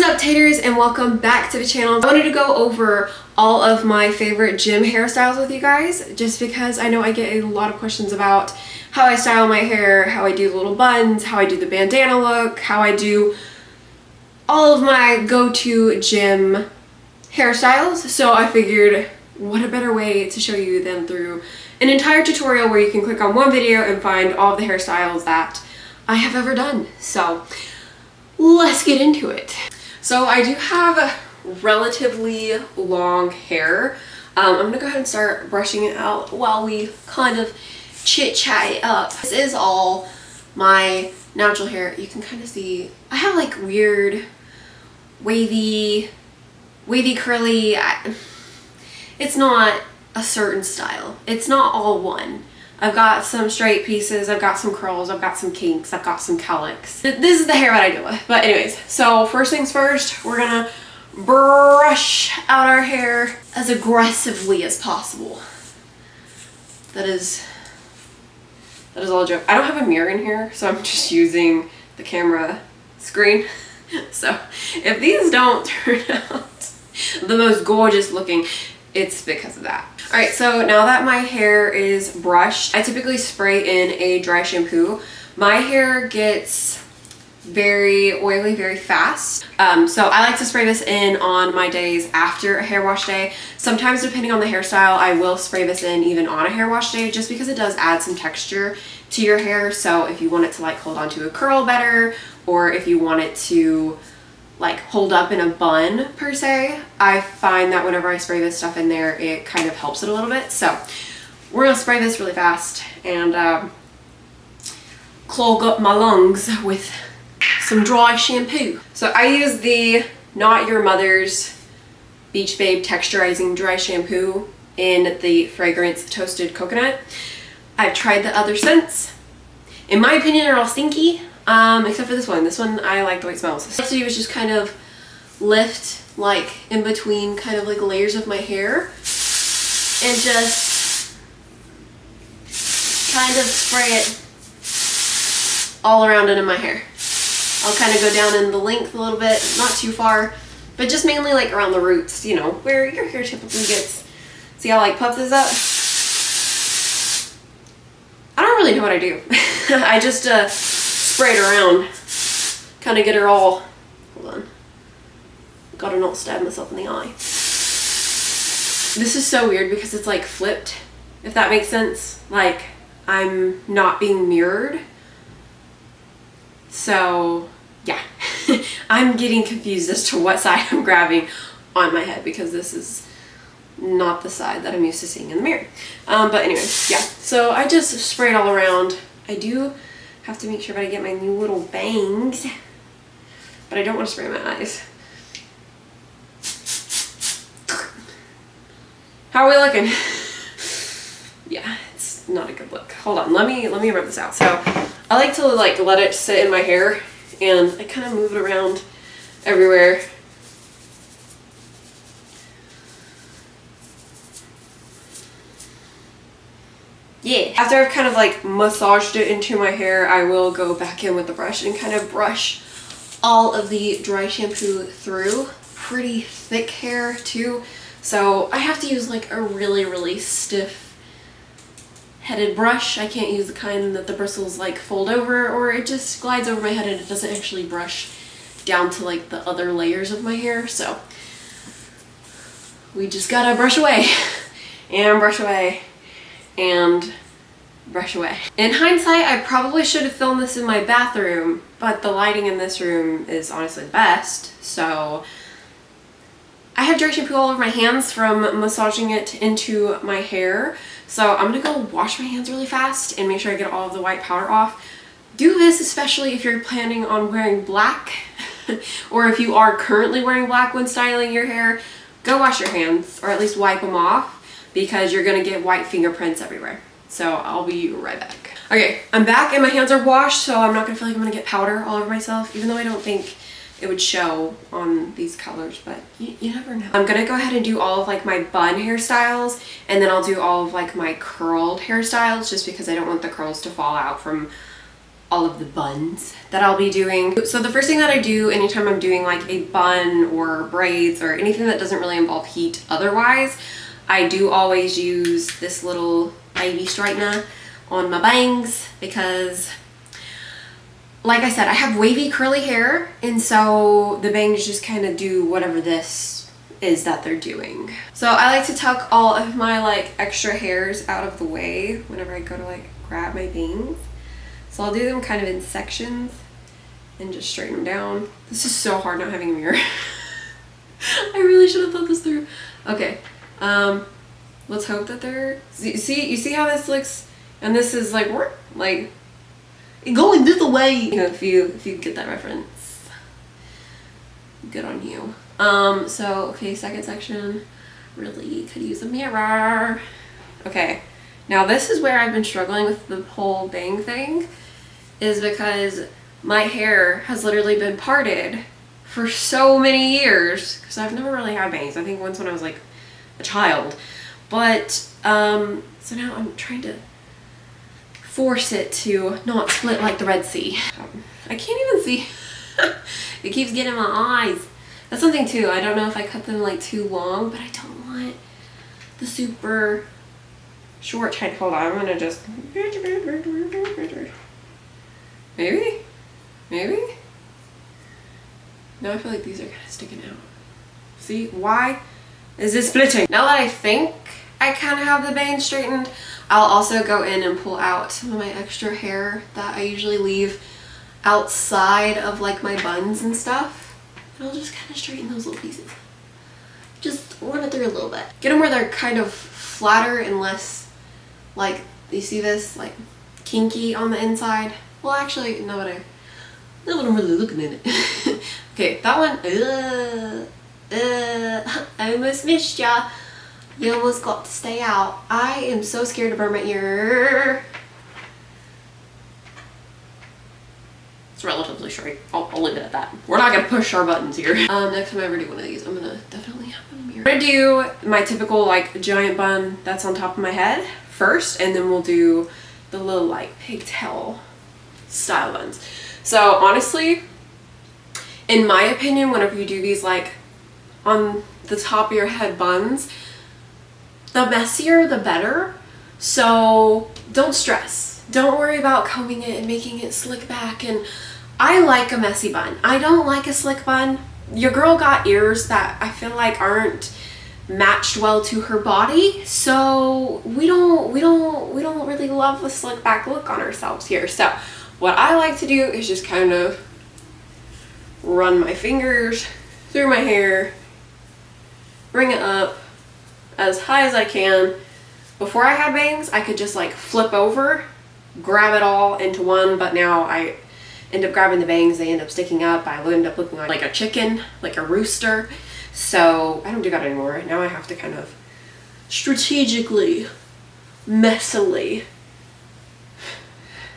up, Taters, and welcome back to the channel. I wanted to go over all of my favorite gym hairstyles with you guys, just because I know I get a lot of questions about how I style my hair, how I do the little buns, how I do the bandana look, how I do all of my go-to gym hairstyles. So I figured, what a better way to show you them through an entire tutorial where you can click on one video and find all of the hairstyles that I have ever done. So let's get into it. So I do have relatively long hair. I'm gonna go ahead and start brushing it out while we kind of chit-chat it up. This is all my natural hair. You can kind of see I have like weird wavy curly. It's not a certain style. It's not all one. I've got some straight pieces, I've got some curls, I've got some kinks, I've got some cowlicks. This is the hair that I deal with. But anyways, so first things first, we're gonna brush out our hair as aggressively as possible. That is all a joke. I don't have a mirror in here, so I'm just using the camera screen. So if these don't turn out the most gorgeous looking, it's because of that. All right, so now that my hair is brushed, I typically spray in a dry shampoo. My hair gets very oily very fast. So I like to spray this in on my days after a hair wash day. Sometimes, depending on the hairstyle, I will spray this in even on a hair wash day, just because it does add some texture to your hair. So if you want it to like hold onto a curl better, or if you want it to like hold up in a bun per se, I find that whenever I spray this stuff in there, it kind of helps it a little bit. So we're gonna spray this really fast and clog up my lungs with some dry shampoo. So I use the Not Your Mother's Beach Babe Texturizing Dry Shampoo in the fragrance Toasted Coconut. I've tried the other scents. In my opinion, they're all stinky. Except for this one. This one, I like the way it smells. What I like to do is just kind of lift like in between kind of like layers of my hair and just kind of spray it all around into my hair. I'll kind of go down in the length a little bit, not too far, but just mainly like around the roots, you know, where your hair typically gets. See how I like puff this up? I don't really know what I do. I just spray it around, kind of get her all, hold on, gotta not stab myself in the eye. This is so weird because it's like flipped, if that makes sense. Like I'm not being mirrored. So yeah, I'm getting confused as to what side I'm grabbing on my head because this is not the side that I'm used to seeing in the mirror. But anyway, yeah, so I just spray it all around. I do have to make sure that I get my new little bangs, but I don't want to spray my eyes. How are we looking? Yeah, it's not a good look. Hold on, let me rub this out. So I like to like let it sit in my hair and I kind of move it around everywhere. Yeah. After I've kind of like massaged it into my hair, I will go back in with the brush and kind of brush all of the dry shampoo through. Pretty thick hair too, so I have to use like a really stiff headed brush. I can't use the kind that the bristles like fold over, or it just glides over my head and it doesn't actually brush down to like the other layers of my hair. So we just gotta brush away and brush away and brush away. In hindsight, I probably should have filmed this in my bathroom, but the lighting in this room is honestly the best. So I have dry shampoo all over my hands from massaging it into my hair. So I'm gonna go wash my hands really fast and make sure I get all of the white powder off. Do this especially if you're planning on wearing black or if you are currently wearing black when styling your hair. Go wash your hands, or at least wipe them off, because you're gonna get white fingerprints everywhere. So I'll be right back. Okay, I'm back and my hands are washed, so I'm not gonna feel like I'm gonna get powder all over myself, even though I don't think it would show on these colors, but you never know. I'm gonna go ahead and do all of like my bun hairstyles, and then I'll do all of like my curled hairstyles, just because I don't want the curls to fall out from all of the buns that I'll be doing. So the first thing that I do anytime I'm doing like a bun or braids or anything that doesn't really involve heat otherwise, I do always use this little baby straightener on my bangs because, like I said, I have wavy curly hair, and so the bangs just kind of do whatever this is that they're doing. So I like to tuck all of my like extra hairs out of the way whenever I go to like grab my bangs. So I'll do them kind of in sections and just straighten them down. This is so hard not having a mirror. I really should have thought this through. Okay, let's hope that they're, you see how this looks, and this is like going this way. You know, if you get that reference, good on you. So okay, second section, really could use a mirror. Okay, now this is where I've been struggling with the whole bang thing, is because my hair has literally been parted for so many years, because I've never really had bangs. I think once when I was like a child, but so now I'm trying to force it to not split like the Red Sea. I can't even see. It keeps getting in my eyes. That's something too. I don't know if I cut them like too long, but I don't want the super short tight. Hold on, I'm gonna just maybe. Now I feel like these are kind of sticking out. See, why is this splitting? Now that I think I kind of have the bangs straightened, I'll also go in and pull out some of my extra hair that I usually leave outside of like my buns and stuff. And I'll just kind of straighten those little pieces. Just run it through a little bit. Get them where they're kind of flatter and less, like, you see this, like, kinky on the inside. Well, actually, now that I'm really looking at it. Okay, that one, I almost missed ya. You almost got to stay out. I am so scared to burn my ear. It's relatively straight. I'll leave it at that. We're not gonna push our buttons here. Next time I ever do one of these, I'm gonna definitely have a mirror. I'm gonna do my typical like giant bun that's on top of my head first, and then we'll do the little like pigtail style buns. So honestly, in my opinion, whenever you do these like on the top of your head buns, the messier the better. So don't stress. Don't worry about combing it and making it slick back. And I like a messy bun. I don't like a slick bun. Your girl got ears that I feel like aren't matched well to her body, so we don't really love the slick back look on ourselves here. So what I like to do is just kind of run my fingers through my hair, bring it up as high as I can. Before I had bangs, I could just like flip over, grab it all into one, but now I end up grabbing the bangs, they end up sticking up, I end up looking like a chicken, like a rooster. So I don't do that anymore. Now I have to kind of strategically, messily.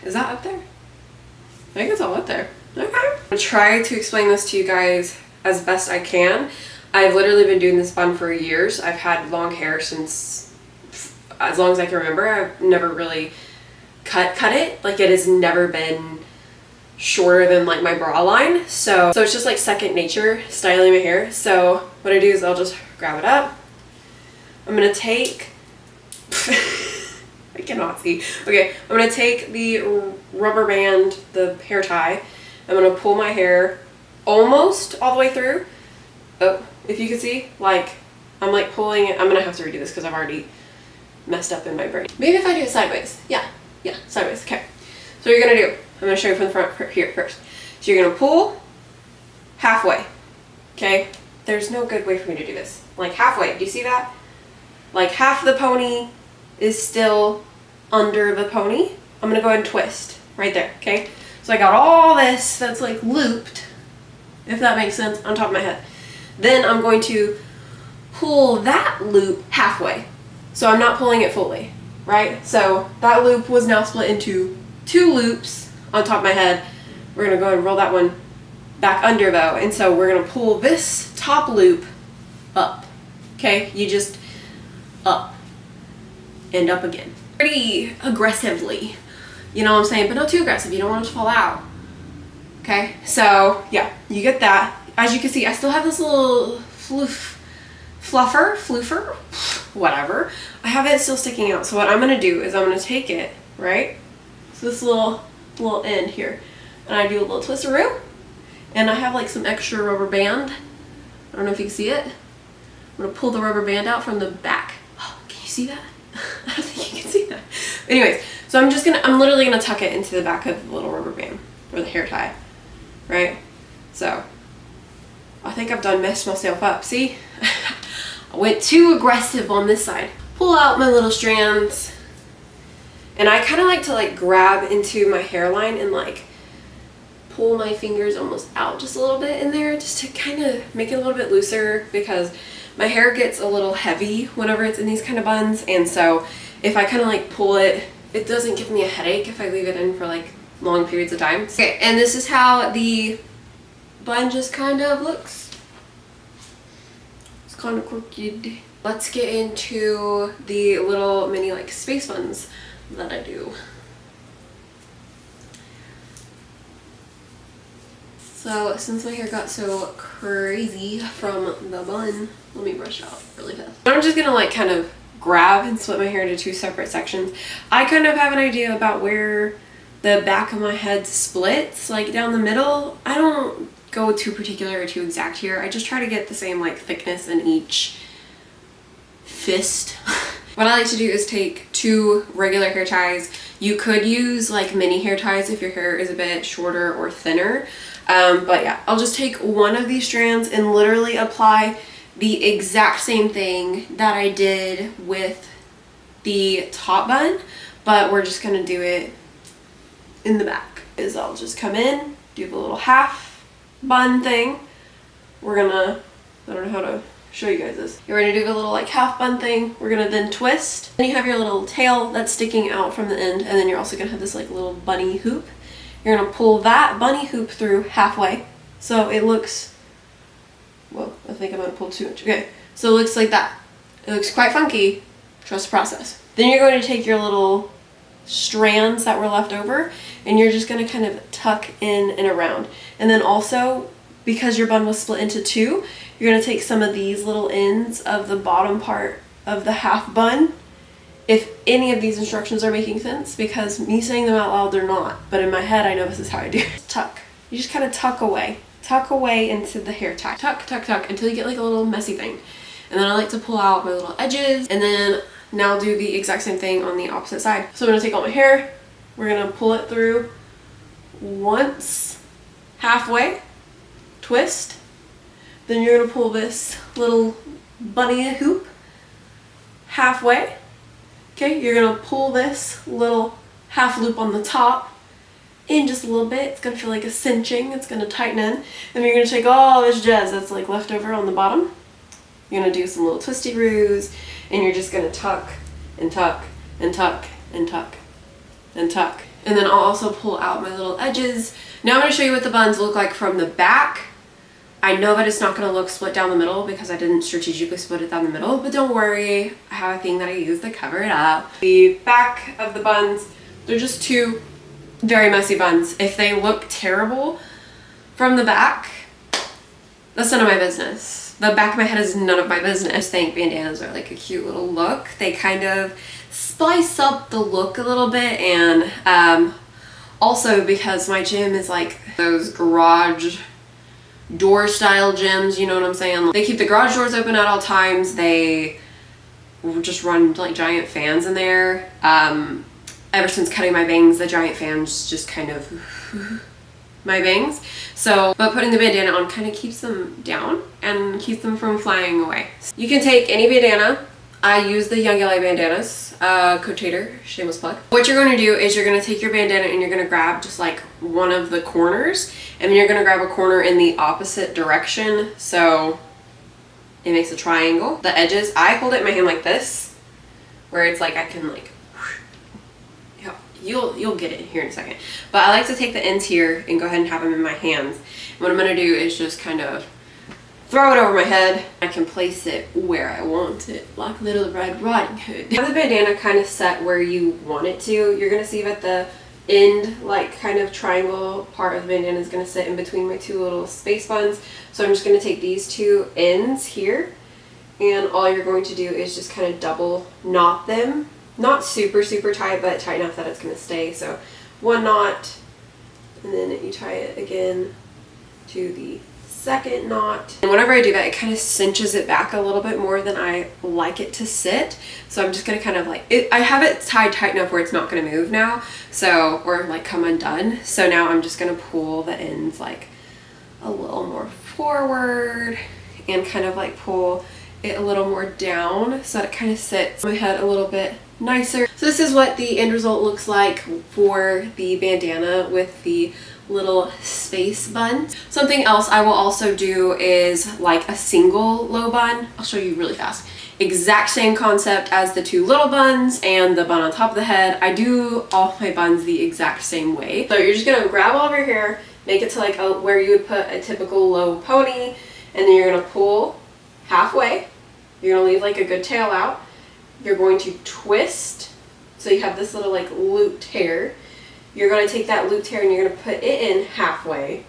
Is that up there? I think it's all up there. Okay. I'm gonna try to explain this to you guys as best I can. I've literally been doing this bun for years. I've had long hair since as long as I can remember. I've never really cut it. Like, it has never been shorter than like my bra line. So it's just like second nature styling my hair. So what I do is I'll just grab it up. I'm gonna take I cannot see. Okay, I'm gonna take the rubber band, the hair tie. I'm gonna pull my hair almost all the way through. Oh, if you can see, like, I'm like pulling it. I'm gonna have to redo this because I've already messed up in my brain. Maybe if I do it sideways. Yeah, sideways. Okay. So what you're gonna do, I'm gonna show you from the front here first. So you're gonna pull halfway. Okay? There's no good way for me to do this. Like halfway. Do you see that? Like half the pony is still under the pony. I'm gonna go ahead and twist right there. Okay? So I got all this that's like looped, if that makes sense, on top of my head. Then I'm going to pull that loop halfway. So I'm not pulling it fully, right? So that loop was now split into 2 loops on top of my head. We're gonna go ahead and roll that one back under though. And so we're gonna pull this top loop up. Okay, you just up and up again. Pretty aggressively You know what I'm saying? But not too aggressive. You don't want it to fall out. Okay, so yeah, you get that. As you can see, I still have this little fluffer, whatever. I have it still sticking out. So what I'm gonna do is I'm gonna take it, right? So this little end here, and I do a little twisteroo, and I have like some extra rubber band. I don't know if you can see it. I'm gonna pull the rubber band out from the back. Oh, can you see that? I don't think you can see that. Anyways, so I'm literally gonna tuck it into the back of the little rubber band for the hair tie, right? So I think I've done messed myself up. See, I went too aggressive on this side. Pull out my little strands, and I kind of like to like grab into my hairline and like pull my fingers almost out just a little bit in there, just to kind of make it a little bit looser, because my hair gets a little heavy whenever it's in these kind of buns. And so if I kind of like pull it, it doesn't give me a headache if I leave it in for like long periods of time. Okay, and this is how the bun just kind of looks. It's kind of crooked. Let's get into the little mini like space buns that I do. So since my hair got so crazy from the bun, let me brush out really fast. I'm just gonna like kind of grab and split my hair into two separate sections. I kind of have an idea about where the back of my head splits, like down the middle. I don't go too particular or too exact here. I just try to get the same like thickness in each fist. What I like to do is take two regular hair ties. You could use like mini hair ties if your hair is a bit shorter or thinner. But yeah, I'll just take one of these strands and literally apply the exact same thing that I did with the top bun, but we're just gonna do it in the back. I'll just come in, do the little half bun thing. We're gonna, I don't know how to show you guys this. You're gonna do the little like half bun thing. We're gonna then twist. Then you have your little tail that's sticking out from the end, and then you're also gonna have this like little bunny hoop. You're gonna pull that bunny hoop through halfway, so it looks, well, I think I might pull too much. Okay, so it looks like that. It looks quite funky. Trust the process. Then you're going to take your little strands that were left over, and you're just gonna kind of tuck in and around. And then also, because your bun was split into two, you're gonna take some of these little ends of the bottom part of the half bun, if any of these instructions are making sense, because me saying them out loud, they're not. But in my head, I know this is how I do it. Tuck. You just kind of tuck away into the hair tie. Tuck, tuck, tuck, until you get like a little messy thing. And then I like to pull out my little edges, and then now do the exact same thing on the opposite side. So I'm gonna take all my hair, we're gonna pull it through once, halfway, twist. Then you're gonna pull this little bunny hoop halfway. Okay, you're gonna pull this little half loop on the top in just a little bit. It's gonna feel like a cinching. It's gonna tighten in. And you're gonna take all this jazz that's like left over on the bottom. You're gonna do some little twisty roos, and you're just gonna tuck and tuck and tuck and tuck and tuck. And then I'll also pull out my little edges. Now I'm gonna show you what the buns look like from the back. I know that it's not gonna look split down the middle because I didn't strategically split it down the middle, but don't worry, I have a thing that I use to cover it up. The back of the buns, they're just two very messy buns. If they look terrible from the back, that's none of my business. The back of my head is none of my business. I think bandanas are like a cute little look. They kind of spice up the look a little bit, and also because my gym is like those garage door style gyms, you know what I'm saying? They keep the garage doors open at all times. They just run like giant fans in there. Ever since cutting my bangs, the giant fans just kind of my bangs. So, but putting the bandana on kind of keeps them down and keeps them from flying away. You can take any bandana. I use the YOUNGLA bandanas, code TATER, shameless plug. What you're going to do is you're going to take your bandana and you're going to grab just like one of the corners, and then you're going to grab a corner in the opposite direction, so it makes a triangle. The edges, I hold it in my hand like this, where it's like I can like, you'll get it here in a second. But I like to take the ends here and go ahead and have them in my hands. And what I'm going to do is just kind of throw it over my head. I can place it where I want it, like Little Red Riding Hood. Have the bandana kind of set where you want it to. You're going to see that the end, like kind of triangle part of the bandana is going to sit in between my two little space buns. So I'm just going to take these two ends here, and all you're going to do is just kind of double knot them. Not super tight, but tight enough that it's going to stay. So one knot, and then you tie it again to the second knot. And whenever I do that, it kind of cinches it back a little bit more than I like it to sit. So I'm just going to kind of like I have it tied tight enough where it's not going to move now, so, or like come undone. So now I'm just going to pull the ends like a little more forward and kind of like pull it a little more down so that it kind of sits on my head a little bit nicer. So this is what the end result looks like for the bandana with the little space buns. Something else I will also do is like a single low bun. I'll show you really fast. Exact same concept as the two little buns and the bun on top of the head. I do all my buns the exact same way. So you're just gonna grab all of your hair, make it to like where you would put a typical low pony, and then you're gonna pull halfway. You're gonna leave like a good tail out. You're going to twist, so you have this little like looped hair. You're going to take that looped hair and you're going to put it in halfway.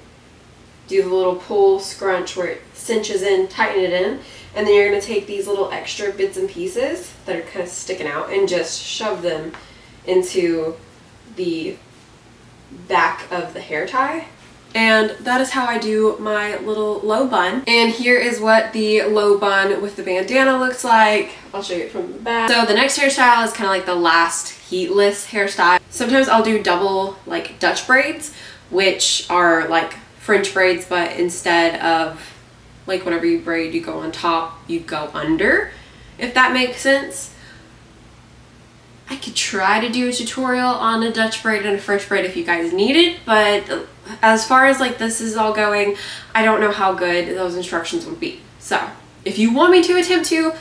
Do the little pull scrunch where it cinches in, tighten it in, and then you're going to take these little extra bits and pieces that are kind of sticking out and just shove them into the back of the hair tie. And that is how I do my little low bun. And here is what the low bun with the bandana looks like. I'll show you it from the back. So the next hairstyle is kind of like the last heatless hairstyle. Sometimes I'll do double like Dutch braids, which are like French braids, but instead of like whenever you braid, you go on top, you go under, if that makes sense. I could try to do a tutorial on a Dutch braid and a French braid if you guys need it, but as far as like this is all going, I don't know how good those instructions would be. So if you want me to attempt to,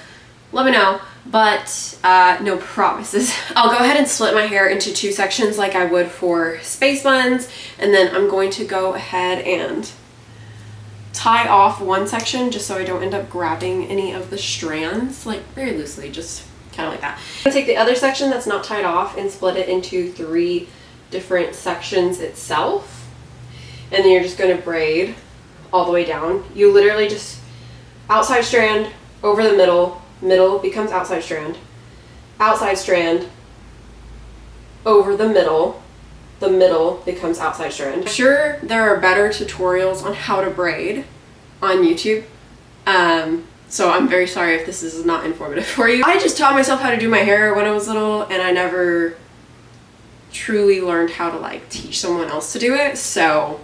let me know, but no promises. I'll go ahead and split my hair into two sections like I would for space buns, and then I'm going to go ahead and tie off one section just so I don't end up grabbing any of the strands, like very loosely, just kind of like that. I'm gonna take the other section that's not tied off and split it into 3 different sections itself, and then you're just going to braid all the way down. You literally just outside strand over the middle, middle becomes outside strand over the middle becomes outside strand. I'm sure there are better tutorials on how to braid on YouTube, so I'm very sorry if this is not informative for you. I just taught myself how to do my hair when I was little, and I never truly learned how to like teach someone else to do it, so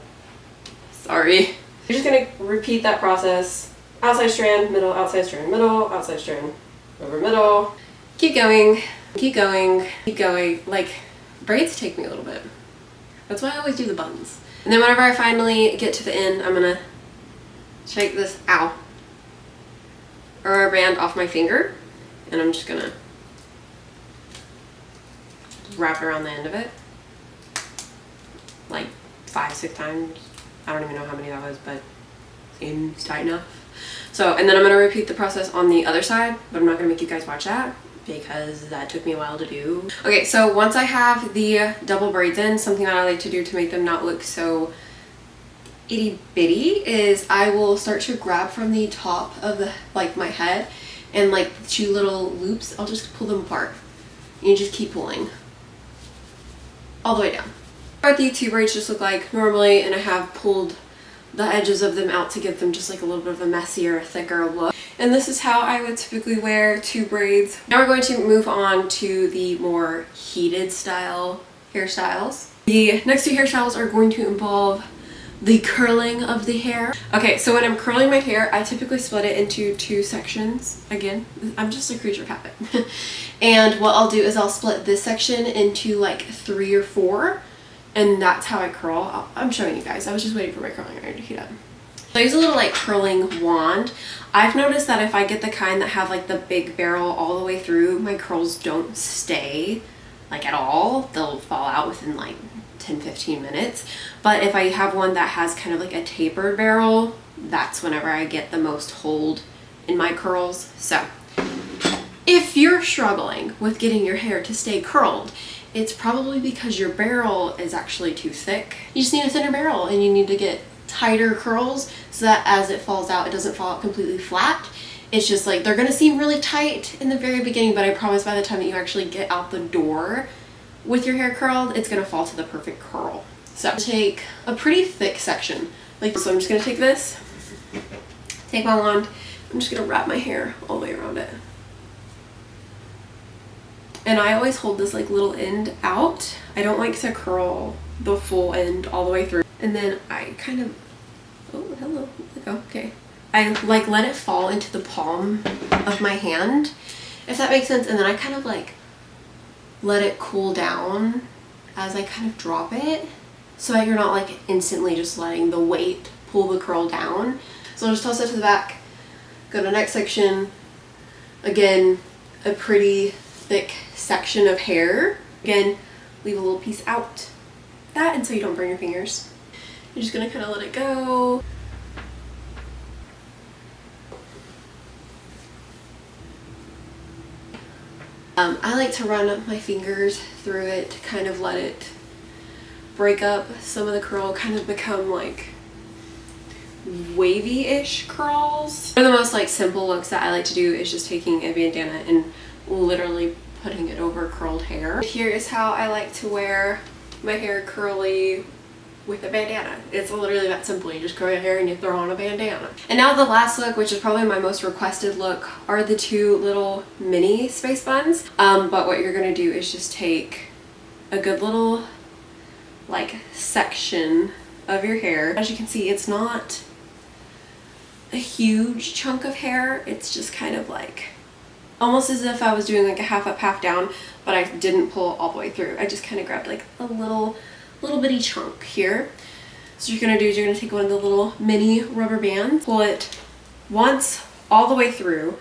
sorry. You're just gonna repeat that process. Outside strand, middle, outside strand, middle, outside strand, over middle. Keep going, keep going, keep going. Like, braids take me a little bit. That's why I always do the buns. And then whenever I finally get to the end, I'm gonna take this, rubber band off my finger, and I'm just gonna wrap it around the end of it. Like 5-6 times. I don't even know how many that was, but seems tight enough. So, and then I'm gonna repeat the process on the other side, but I'm not gonna make you guys watch that because that took me a while to do. Okay, so once I have the double braids in, something that I like to do to make them not look so itty bitty is I will start to grab from the top of the, like my head, and like 2 little loops, I'll just pull them apart. And you just keep pulling all the way down. What the 2 braids just look like normally, and I have pulled the edges of them out to give them just like a little bit of a messier, thicker look. And this is how I would typically wear 2 braids. Now we're going to move on to the more heated style hairstyles. The next 2 hairstyles are going to involve the curling of the hair. Okay, so when I'm curling my hair, I typically split it into 2 sections. Again, I'm just a creature of habit. And what I'll do is I'll split this section into like 3 or 4, and that's how I curl. I'm showing you guys. I was just waiting for my curling iron to heat up. So I use a little like curling wand. I've noticed that if I get the kind that have like the big barrel all the way through, my curls don't stay like at all. They'll fall out within like 10-15 minutes. But if I have one that has kind of like a tapered barrel, that's whenever I get the most hold in my curls. So if you're struggling with getting your hair to stay curled it's probably because your barrel is actually too thick. You just need a thinner barrel, and you need to get tighter curls so that as it falls out, it doesn't fall out completely flat. It's just like they're gonna seem really tight in the very beginning, but I promise by the time that you actually get out the door with your hair curled, it's gonna fall to the perfect curl. So take a pretty thick section. Like, so I'm just gonna take this, take my wand, I'm just gonna wrap my hair all the way around it. And I always hold this like little end out. I don't like to curl the full end all the way through. And then I kind of, oh, hello, okay. I like let it fall into the palm of my hand, if that makes sense. And then I kind of like let it cool down as I kind of drop it, so that you're not like instantly just letting the weight pull the curl down. So I'll just toss it to the back, go to the next section. Again, a pretty thick section of hair. Again, leave a little piece out. That, and so you don't burn your fingers. You're just gonna kind of let it go. I like to run my fingers through it to kind of let it break up some of the curl, kind of become like wavy-ish curls. One of the most like simple looks that I like to do is just taking a bandana and literally putting it over curled hair. Here is how I like to wear my hair curly with a bandana. It's literally that simple. You just curl your hair and you throw on a bandana. And now the last look, which is probably my most requested look, are the two little mini space buns. But what you're gonna do is just take a good little like section of your hair. As you can see, it's not a huge chunk of hair. It's just kind of like almost as if I was doing like a half up, half down, but I didn't pull all the way through. I just kind of grabbed like a little bitty chunk here. So what you're gonna do is you're gonna take one of the little mini rubber bands, pull it once all the way through,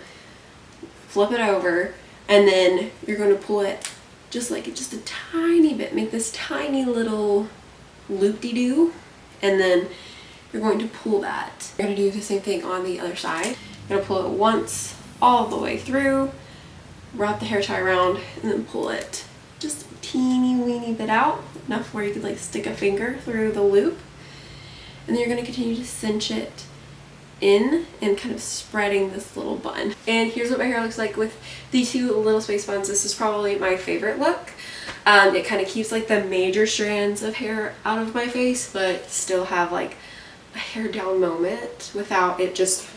flip it over, and then you're gonna pull it just a tiny bit, make this tiny little loop-de-doo, and then you're going to pull that. You're gonna do the same thing on the other side. You're gonna pull it once all the way through, wrap the hair tie around, and then pull it just a teeny weeny bit out, enough where you could like stick a finger through the loop. And then you're going to continue to cinch it in and kind of spreading this little bun. And here's what my hair looks like with the two little space buns. This is probably my favorite look. It kind of keeps like the major strands of hair out of my face, but still have like a hair down moment without it just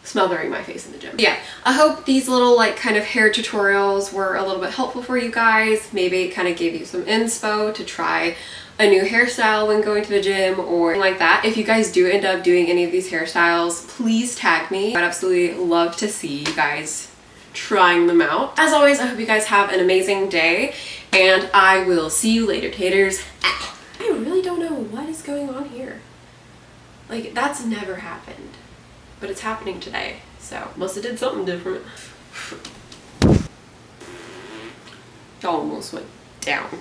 smothering my face in the gym. Yeah, I hope these little like kind of hair tutorials were a little bit helpful for you guys. Maybe it kind of gave you some inspo to try a new hairstyle when going to the gym or like that. If you guys do end up doing any of these hairstyles, please tag me. I'd absolutely love to see you guys trying them out. As always, I hope you guys have an amazing day, and I will see you later, taters. I really don't know what is going on here. Like, that's never happened. But it's happening today, so must have did something different. Y'all almost went down.